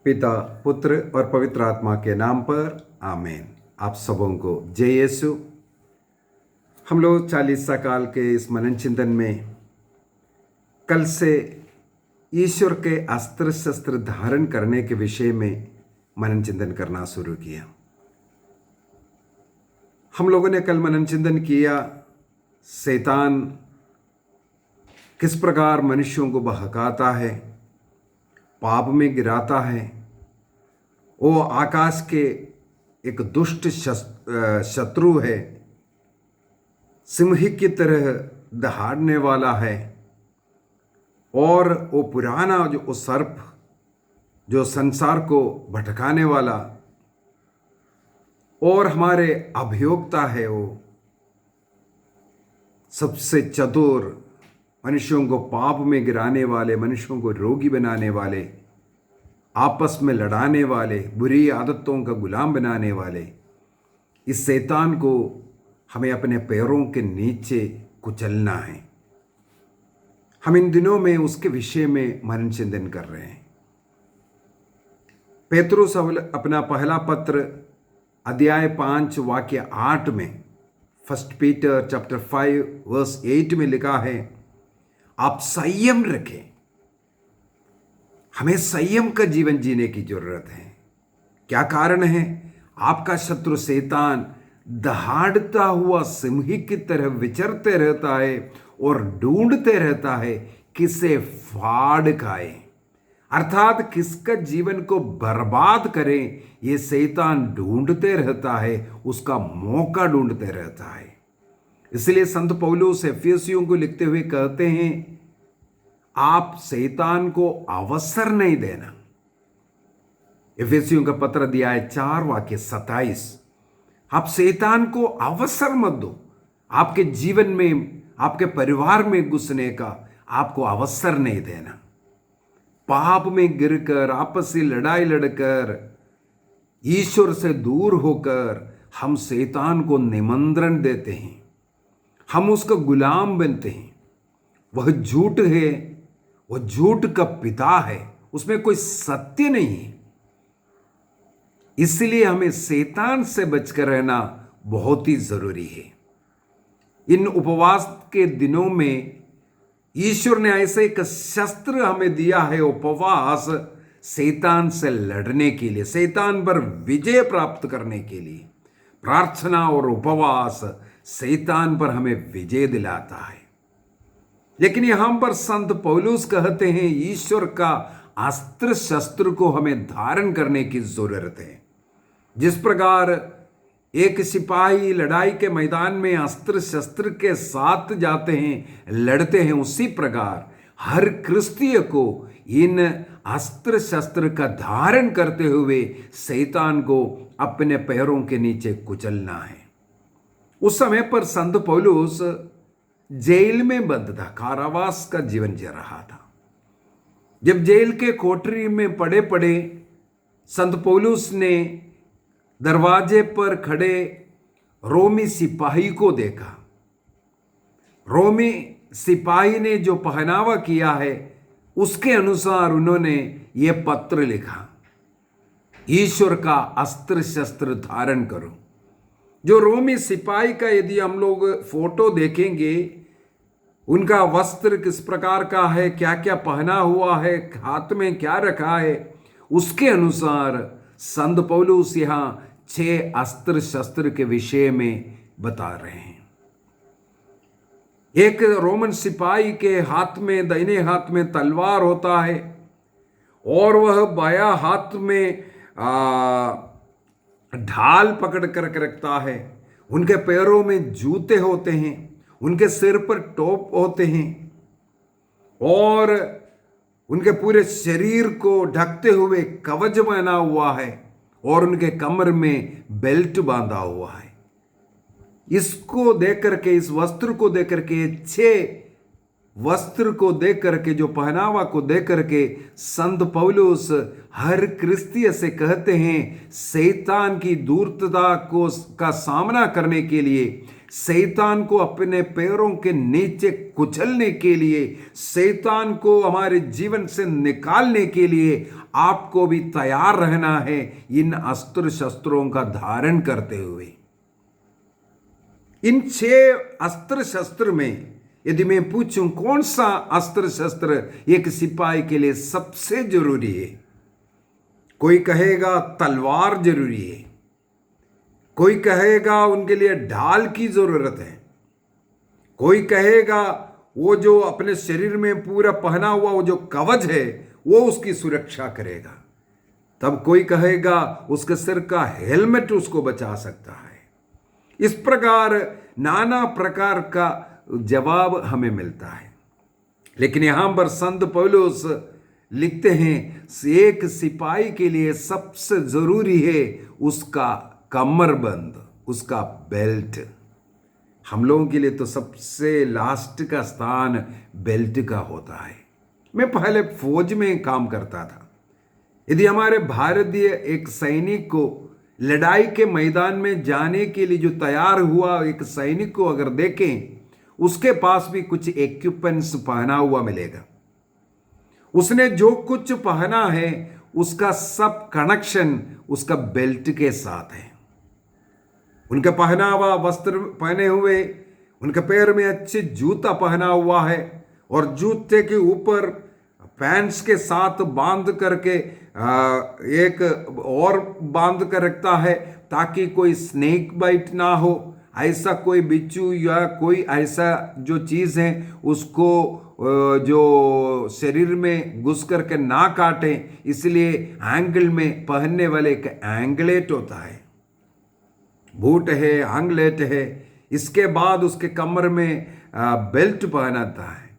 पिता, पुत्र और पवित्र आत्मा के नाम पर आमीन। आप सबों को जय यीशु। हम लोग 40 काल के इस मनन चिंतन में कल से ईश्वर के अस्त्र शस्त्र धारण करने के विषय में मनन चिंतन करना शुरू किया। हम लोगों ने कल मनन चिंतन किया शैतान किस प्रकार मनुष्यों को बहकाता है, पाप में गिराता है। वो आकाश के एक दुष्ट शत्रु है, सिंह की तरह दहाड़ने वाला है। और वो पुराना जो सर्प जो संसार को भटकाने वाला और हमारे अभियोक्ता है, वो सबसे चतुर, मनुष्यों को पाप में गिराने वाले, मनुष्यों को रोगी बनाने वाले, आपस में लड़ाने वाले, बुरी आदतों का गुलाम बनाने वाले इस शैतान को हमें अपने पैरों के नीचे कुचलना है। हम इन दिनों में उसके विषय में मनन चिंतन कर रहे हैं। पेतरुस अपना पहला पत्र अध्याय 5 वाक्य 8 में, 1 पीटर चैप्टर 5 वर्स 8 में लिखा है, आप संयम रखें। हमें संयम का जीवन जीने की जरूरत है। क्या कारण है? आपका शत्रु शैतान दहाड़ता हुआ सिंह की तरह विचरते रहता है और ढूंढते रहता है किसे फाड़ खाए, अर्थात किसका जीवन को बर्बाद करें। ये शैतान ढूंढते रहता है, उसका मौका ढूंढते रहता है। इसलिए संत पौलुस एफिसियों को लिखते हुए कहते हैं, आप शैतान को अवसर नहीं देना। एफिसियों का पत्र अध्याय 4 वाक्य 27, आप शैतान को अवसर मत दो। आपके जीवन में, आपके परिवार में घुसने का आपको अवसर नहीं देना। पाप में गिरकर, आपसी लड़ाई लड़कर, ईश्वर से दूर होकर हम शैतान को निमंत्रण देते हैं, हम उसका गुलाम बनते हैं। वह झूठ है, वह झूठ का पिता है, उसमें कोई सत्य नहीं है। इसलिए हमें शैतान से बचकर रहना बहुत ही जरूरी है। इन उपवास के दिनों में ईश्वर ने ऐसे एक शस्त्र हमें दिया है, उपवास, शैतान से लड़ने के लिए, शैतान पर विजय प्राप्त करने के लिए। प्रार्थना और उपवास शैतान पर हमें विजय दिलाता है। लेकिन यहां पर संत पौलुस कहते हैं, ईश्वर का अस्त्र शस्त्र को हमें धारण करने की जरूरत है। जिस प्रकार एक सिपाही लड़ाई के मैदान में अस्त्र शस्त्र के साथ जाते हैं, लड़ते हैं, उसी प्रकार हर क्रिस्तीय को इन अस्त्र शस्त्र का धारण करते हुए शैतान को अपने पैरों के नीचे कुचलना है। उस समय पर संत पौलुस जेल में बंद था, कारावास का जीवन जी रहा था। जब जेल के कोठरी में पड़े पड़े संत पौलुस ने दरवाजे पर खड़े रोमी सिपाही को देखा। रोमी सिपाही ने जो पहनावा किया है उसके अनुसार उन्होंने ये पत्र लिखा, ईश्वर का अस्त्र शस्त्र धारण करो। जो रोमी सिपाही का यदि हम लोग फोटो देखेंगे, उनका वस्त्र किस प्रकार का है, क्या क्या पहना हुआ है, हाथ में क्या रखा है, उसके अनुसार संत पौलुस यहां 6 अस्त्र शस्त्र के विषय में बता रहे हैं। एक रोमन सिपाही के हाथ में, दाहिने हाथ में तलवार होता है और वह बायां हाथ में ढाल पकड़ कर रखता है। उनके पैरों में जूते होते हैं, उनके सिर पर टोप होते हैं और उनके पूरे शरीर को ढकते हुए कवच बना हुआ है और उनके कमर में बेल्ट बांधा हुआ है। इसको देख करके, इस वस्त्र को देख करके, 6 वस्त्र को देख करके, जो पहनावा को देख करके संत पौलुस हर क्रिस्तीय से कहते हैं, शैतान की धूर्तता को का सामना करने के लिए, शैतान को अपने पैरों के नीचे कुचलने के लिए, शैतान को हमारे जीवन से निकालने के लिए आपको भी तैयार रहना है इन अस्त्र शस्त्रों का धारण करते हुए। इन 6 अस्त्र शस्त्र में यदि मैं पूछूं कौन सा अस्त्र शस्त्र एक सिपाही के लिए सबसे जरूरी है, कोई कहेगा तलवार जरूरी है, कोई कहेगा उनके लिए ढाल की जरूरत है, कोई कहेगा वो जो अपने शरीर में पूरा पहना हुआ वो जो कवच है वो उसकी सुरक्षा करेगा, तब कोई कहेगा उसके सिर का हेलमेट उसको बचा सकता है। इस प्रकार नाना प्रकार का जवाब हमें मिलता है। लेकिन यहां पर संत पौलुस लिखते हैं एक सिपाही के लिए सबसे जरूरी है उसका कमरबंद, उसका बेल्ट। हम लोगों के लिए तो सबसे लास्ट का स्थान बेल्ट का होता है। मैं पहले फौज में काम करता था। यदि हमारे भारतीय एक सैनिक को लड़ाई के मैदान में जाने के लिए जो तैयार हुआ एक सैनिक को अगर देखें, उसके पास भी कुछ इक्विपमेंट्स पहना हुआ मिलेगा। उसने जो कुछ पहना है उसका सब कनेक्शन उसका बेल्ट के साथ है। उनका पहना हुआ वस्त्र पहने हुए, उनके पैर में अच्छे जूता पहना हुआ है और जूते के ऊपर पैंट्स के साथ बांध करके एक और बांध कर रखता है ताकि कोई स्नेक बाइट ना हो, ऐसा कोई बिच्छू या कोई ऐसा जो चीज़ है उसको जो शरीर में घुस करके ना काटे, इसलिए एंगल में पहनने वाले एक एंगलेट होता है, बूट है, एंगलेट है। इसके बाद उसके कमर में बेल्ट पहनाता है,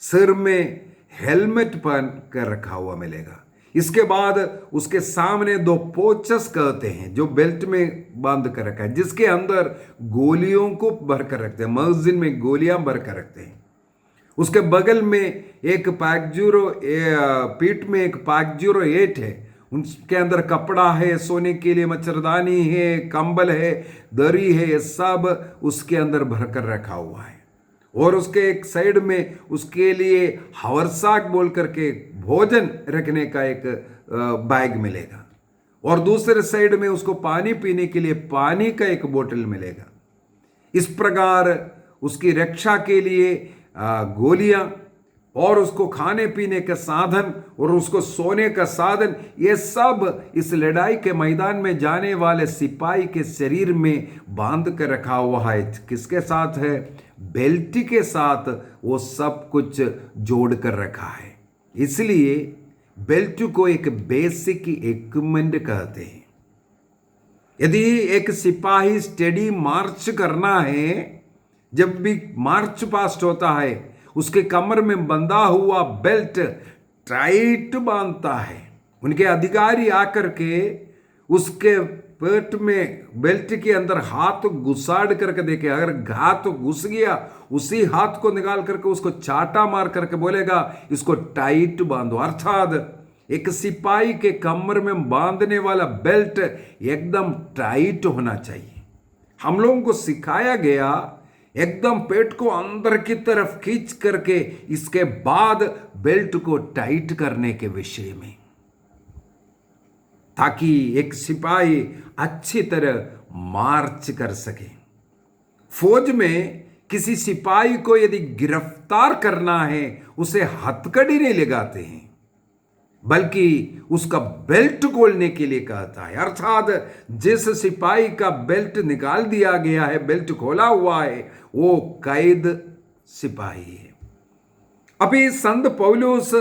सिर में हेलमेट पहन कर रखा हुआ मिलेगा। इसके बाद उसके सामने 2 पोचस कहते हैं जो बेल्ट में बांध कर रखा है, जिसके अंदर गोलियों को भर कर रखते हैं, मगजिन में गोलियां भर कर रखते हैं। उसके बगल में एक पीठ में एक पैक08 है, उसके अंदर कपड़ा है, सोने के लिए मच्छरदानी है, कंबल है, दरी है, ये सब उसके अंदर भर कर रखा हुआ है। और उसके एक साइड में उसके लिए हवरसाक बोल करके भोजन रखने का एक बैग मिलेगा और दूसरे साइड में उसको पानी पीने के लिए पानी का एक बोतल मिलेगा। इस प्रकार उसकी रक्षा के लिए गोलियां और उसको खाने पीने का साधन और उसको सोने का साधन, ये सब इस लड़ाई के मैदान में जाने वाले सिपाही के शरीर में बांध कर रखा हुआ है। किसके साथ है? बेल्ट के साथ वो सब कुछ जोड़ कर रखा है। इसलिए बेल्ट को एक बेसिक इक्विपमेंट कहते हैं। यदि एक सिपाही स्टेडी मार्च करना है, जब भी मार्च पास्ट होता है उसके कमर में बंधा हुआ बेल्ट टाइट बांधता है। उनके अधिकारी आकर के उसके पेट में बेल्ट के अंदर हाथ घुसाड़ करके देखे, अगर हाथ घुस गया उसी हाथ को निकाल करके उसको चाटा मार करके बोलेगा इसको टाइट बांधो। अर्थात एक सिपाही के कमर में बांधने वाला बेल्ट एकदम टाइट होना चाहिए। हम लोगों को सिखाया गया एकदम पेट को अंदर की तरफ खींच करके इसके बाद बेल्ट को टाइट करने के विषय में, ताकि एक सिपाही अच्छी तरह मार्च कर सके। फौज में किसी सिपाही को यदि गिरफ्तार करना है उसे हथकड़ी नहीं लगाते हैं, बल्कि उसका बेल्ट खोलने के लिए कहता है। अर्थात जिस सिपाही का बेल्ट निकाल दिया गया है, बेल्ट खोला हुआ है, वो कैद सिपाही है। अभी संत पौलुस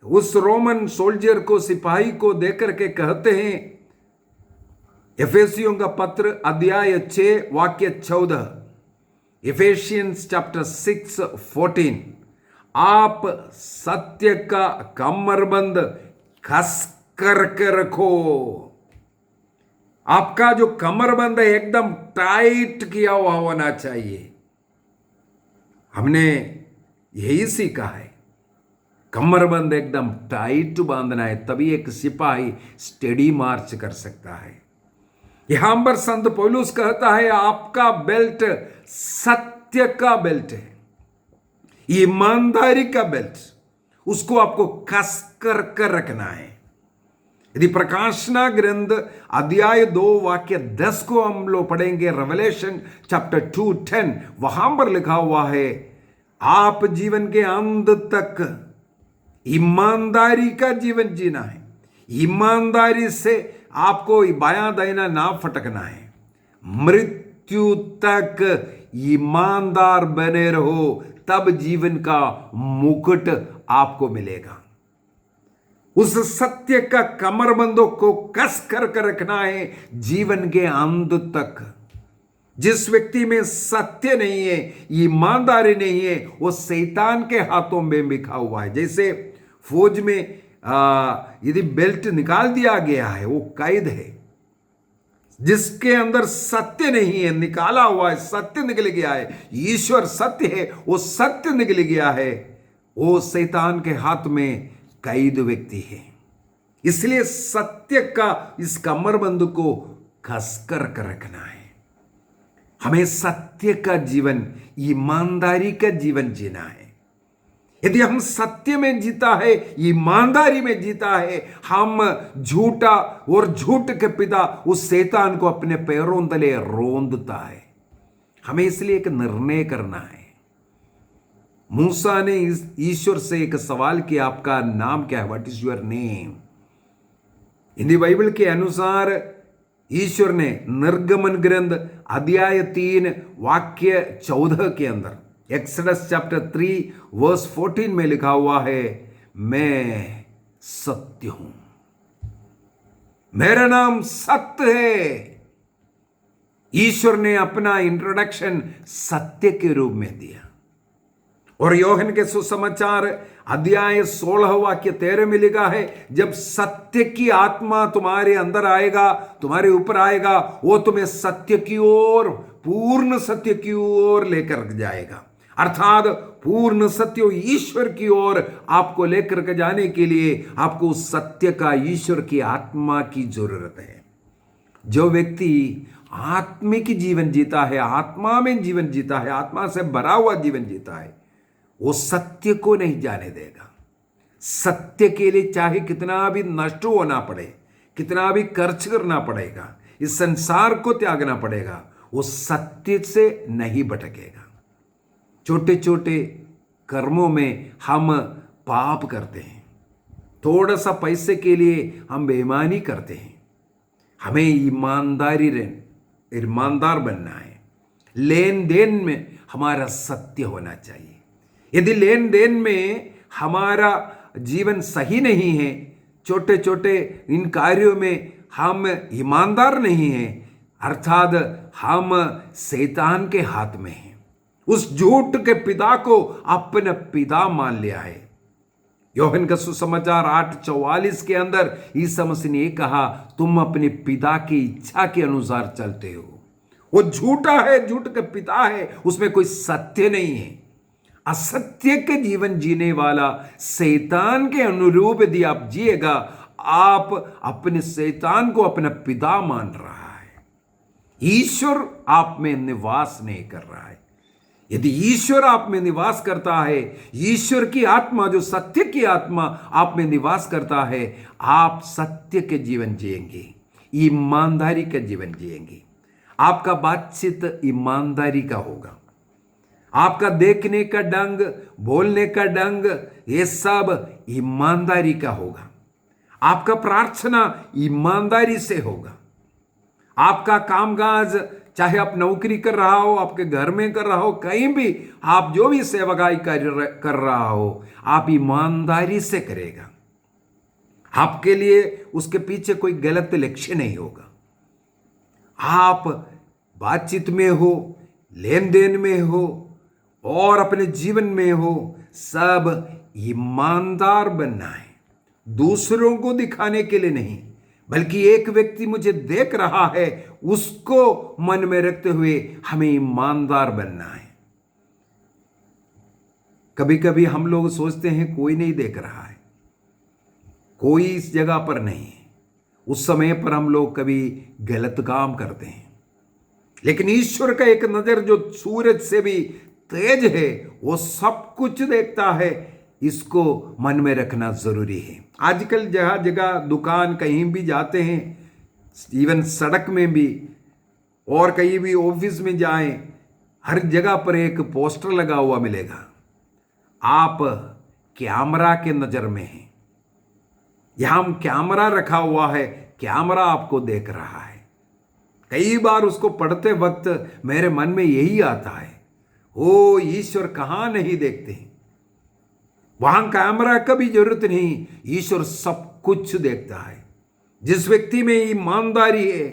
उस रोमन सोल्जर को, सिपाही को देकर के कहते हैं, एफेसियों का पत्र अध्याय 6 वाक्य 14, एफेसियंस चैप्टर 6:14, आप सत्य का कमरबंद कस करके रखो। आपका जो कमरबंद है एकदम टाइट किया हुआ होना चाहिए। हमने यही सीखा है, कमरबंद एकदम टाइट बांधना है, तभी एक सिपाही स्टेडी मार्च कर सकता है। यहां पर संत पौलुस कहता है आपका बेल्ट सत्य का बेल्ट है, ईमानदारी का बेल्ट, उसको आपको कस कर रखना है। यदि प्रकाशना ग्रंथ अध्याय 2 वाक्य 10 को हम लोग पढ़ेंगे, रेवलेशन चैप्टर 2:10, वहां पर लिखा हुआ है, आप जीवन के अंत तक ईमानदारी का जीवन जीना है। ईमानदारी से आपको बायां दाहिना ना फटकना है। मृत्यु तक ईमानदार बने रहो, तब जीवन का मुकुट आपको मिलेगा। उस सत्य का कमरबंदों को कस कर रखना है जीवन के अंत तक। जिस व्यक्ति में सत्य नहीं है, ईमानदारी नहीं है, वो शैतान के हाथों में बिखा हुआ है। जैसे फौज में यदि बेल्ट निकाल दिया गया है, वो कैद है। जिसके अंदर सत्य नहीं है, निकाला हुआ है, सत्य निकल गया है, ईश्वर सत्य है, वो सत्य निकल गया है, वो शैतान के हाथ में कैद व्यक्ति है। इसलिए सत्य का इस कमरबंद को कसकर रखना है। हमें सत्य का जीवन, ईमानदारी का जीवन जीना है। यदि हम सत्य में जीता है, ईमानदारी में जीता है, हम झूठा और झूठ के पिता उस शैतान को अपने पैरों तले रोंदता है। हमें इसलिए एक निर्णय करना है। मूसा ने ईश्वर से एक सवाल किया, आपका नाम क्या है? What is your name? Hindi Bible के अनुसार ईश्वर ने निर्गमन ग्रंथ अध्याय 3 वाक्य 14 के अंदर, एक्सोडस चैप्टर 3 वर्स 14 में लिखा हुआ है, मैं सत्य हूं, मेरा नाम सत्य है। ईश्वर ने अपना इंट्रोडक्शन सत्य के रूप में दिया। और योहन के सुसमाचार अध्याय 16 वाक्य 13 में लिखा है, जब सत्य की आत्मा तुम्हारे अंदर आएगा, तुम्हारे ऊपर आएगा, वो तुम्हें सत्य की ओर, पूर्ण सत्य की ओर लेकर जाएगा। अर्थात पूर्ण सत्य ईश्वर की ओर आपको लेकर के जाने के लिए आपको उस सत्य का, ईश्वर की आत्मा की जरूरत है। जो व्यक्ति आत्मिक जीवन जीता है, आत्मा में जीवन जीता है, आत्मा से भरा हुआ जीवन जीता है, वो सत्य को नहीं जाने देगा। सत्य के लिए चाहे कितना भी नष्ट होना पड़े, कितना भी खर्च करना पड़ेगा, इस संसार को त्यागना पड़ेगा, वो सत्य से नहीं भटकेगा। छोटे छोटे कर्मों में हम पाप करते हैं, थोड़ा सा पैसे के लिए हम बेईमानी करते हैं। हमें ईमानदार बनना है। लेन देन में हमारा सत्य होना चाहिए। यदि लेन देन में हमारा जीवन सही नहीं है, छोटे छोटे इन कार्यों में हम ईमानदार नहीं हैं, अर्थात हम शैतान के हाथ में हैं। उस झूठ के पिता को अपना पिता मान लिया है। योहन का सुसमाचार 8:44 के अंदर ईसा मसीह ने कहा, तुम अपने पिता की इच्छा के अनुसार चलते हो। वो झूठा है, झूठ का पिता है, उसमें कोई सत्य नहीं है। असत्य के जीवन जीने वाला, शैतान के अनुरूप यदि आप जिएगा, आप अपने शैतान को अपना पिता मान रहा है। ईश्वर आप में निवास नहीं कर रहा है। यदि ईश्वर आप में निवास करता है, ईश्वर की आत्मा, जो सत्य की आत्मा आप में निवास करता है, आप सत्य के जीवन जिएंगे, ईमानदारी का जीवन जिएंगे। आपका बातचीत ईमानदारी का होगा। आपका देखने का ढंग, बोलने का ढंग, ये सब ईमानदारी का होगा। आपका प्रार्थना ईमानदारी से होगा। आपका कामकाज, चाहे आप नौकरी कर रहा हो, आपके घर में कर रहा हो, कहीं भी आप जो भी सेवकाई कर रहा हो, आप ईमानदारी से करेगा। आपके लिए उसके पीछे कोई गलत लक्ष्य नहीं होगा। आप बातचीत में हो, लेन देन में हो और अपने जीवन में हो, सब ईमानदार बनना है। दूसरों को दिखाने के लिए नहीं, बल्कि एक व्यक्ति मुझे देख रहा है, उसको मन में रखते हुए हमें ईमानदार बनना है। कभी कभी हम लोग सोचते हैं कोई नहीं देख रहा है, कोई इस जगह पर नहीं है, उस समय पर हम लोग कभी गलत काम करते हैं। लेकिन ईश्वर का एक नजर जो सूरज से भी तेज है, वो सब कुछ देखता है। इसको मन में रखना जरूरी है। आजकल जगह जगह दुकान कहीं भी जाते हैं, इवन सड़क में भी और कहीं भी ऑफिस में जाएं, हर जगह पर एक पोस्टर लगा हुआ मिलेगा, आप कैमरा के नजर में हैं। यहां कैमरा रखा हुआ है, कैमरा आपको देख रहा है। कई बार उसको पढ़ते वक्त मेरे मन में यही आता है, ओ ईश्वर कहां नहीं देखते हैं। वहां कैमरा का भी जरूरत नहीं, ईश्वर सब कुछ देखता है। जिस व्यक्ति में ईमानदारी है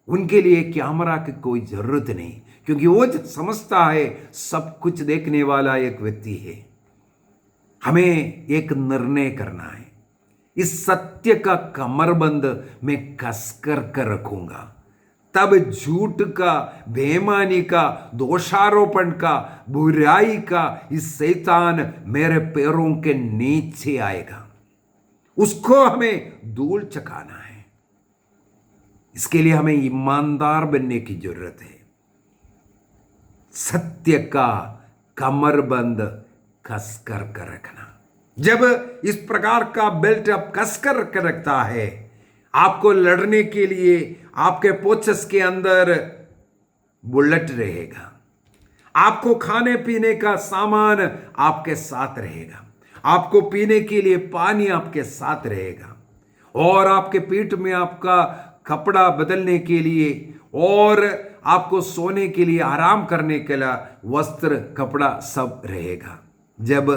उनके लिए कैमरा की कोई जरूरत नहीं, क्योंकि वो समझता है सब कुछ देखने वाला एक व्यक्ति है। हमें एक निर्णय करना है, इस सत्य का कमरबंद मैं कसकर कर रखूंगा, तब झूठ का, बेईमानी का, दोषारोपण का, बुराई का इस शैतान मेरे पैरों के नीचे आएगा। उसको हमें धूल चखाना है। इसके लिए हमें ईमानदार बनने की जरूरत है। सत्य का कमरबंद कसकर कर रखना। जब इस प्रकार का बेल्ट आप कसकर कर रखता है, आपको लड़ने के लिए आपके पोचस के अंदर बुलेट रहेगा, आपको खाने पीने का सामान आपके साथ रहेगा, आपको पीने के लिए पानी आपके साथ रहेगा, और आपके पीठ में आपका कपड़ा बदलने के लिए और आपको सोने के लिए, आराम करने के लिए वस्त्र, कपड़ा सब रहेगा। जब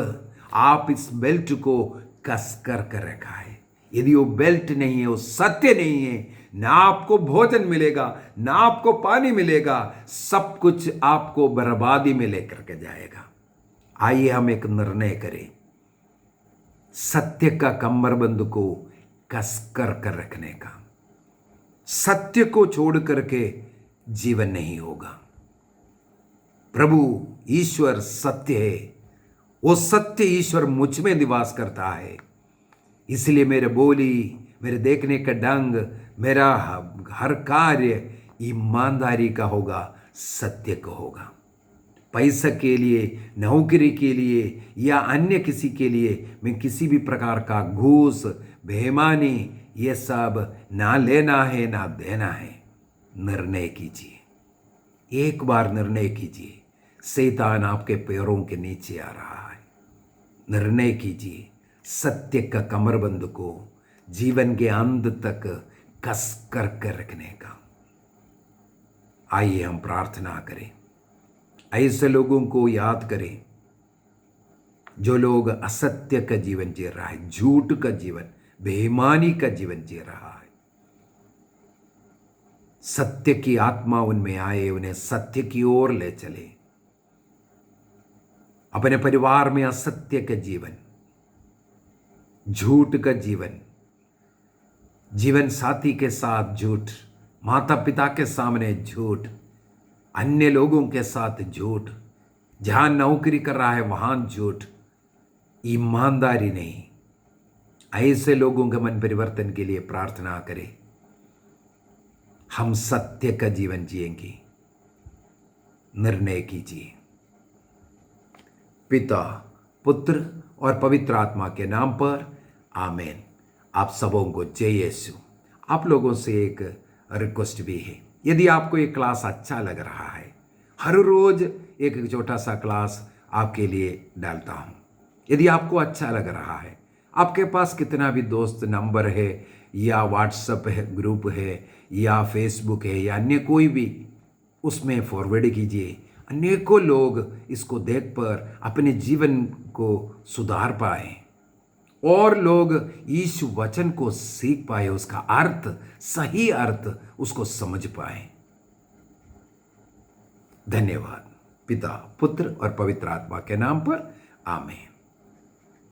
आप इस बेल्ट को कसकर कर रखा है, यदि वो बेल्ट नहीं है, वो सत्य नहीं है, ना आपको भोजन मिलेगा, ना आपको पानी मिलेगा, सब कुछ आपको बर्बादी में लेकर के जाएगा। आइए हम एक निर्णय करें, सत्य का कमरबंद को कसकर कर रखने का। सत्य को छोड़ करके जीवन नहीं होगा। प्रभु ईश्वर सत्य है, वो सत्य ईश्वर मुझ में निवास करता है। इसलिए मेरे बोली, मेरे देखने का ढंग, मेरा हर कार्य ईमानदारी का होगा, सत्य का होगा। पैसा के लिए, नौकरी के लिए या अन्य किसी के लिए मैं किसी भी प्रकार का घूस, बेईमानी, ये सब ना लेना है ना देना है। निर्णय कीजिए, एक बार निर्णय कीजिए। शैतान आपके पैरों के नीचे आ रहा है। निर्णय कीजिए, सत्य का कमरबंद को जीवन के अंत तक कस कर रखने का। आइए हम प्रार्थना करें। ऐसे लोगों को याद करें जो लोग असत्य का जीवन जी रहा है, झूठ का जीवन, बेईमानी का जीवन जी रहा है। सत्य की आत्मा उनमें आए, उन्हें सत्य की ओर ले चले। अपने परिवार में असत्य का जीवन, झूठ का जीवन, जीवन साथी के साथ झूठ, माता पिता के सामने झूठ, अन्य लोगों के साथ झूठ, जहां नौकरी कर रहा है वहां झूठ, ईमानदारी नहीं। ऐसे लोगों के मन परिवर्तन के लिए प्रार्थना करें। हम सत्य का जीवन जिएंगे। निर्णय कीजिए। पिता, पुत्र और पवित्र आत्मा के नाम पर आमीन। आप सबों को जय यीशु। आप लोगों से एक रिक्वेस्ट भी है, यदि आपको ये क्लास अच्छा लग रहा है, हर रोज एक छोटा सा क्लास आपके लिए डालता हूँ। यदि आपको अच्छा लग रहा है, आपके पास कितना भी दोस्त नंबर है या व्हाट्सएप है, ग्रुप है या फेसबुक है या अन्य कोई भी, उसमें फॉरवर्ड कीजिए। अनेकों लोग इसको देख कर अपने जीवन को सुधार पाए और लोग यीशु वचन को सीख पाए, उसका अर्थ, सही अर्थ उसको समझ पाए। धन्यवाद। पिता, पुत्र और पवित्र आत्मा के नाम पर आमीन।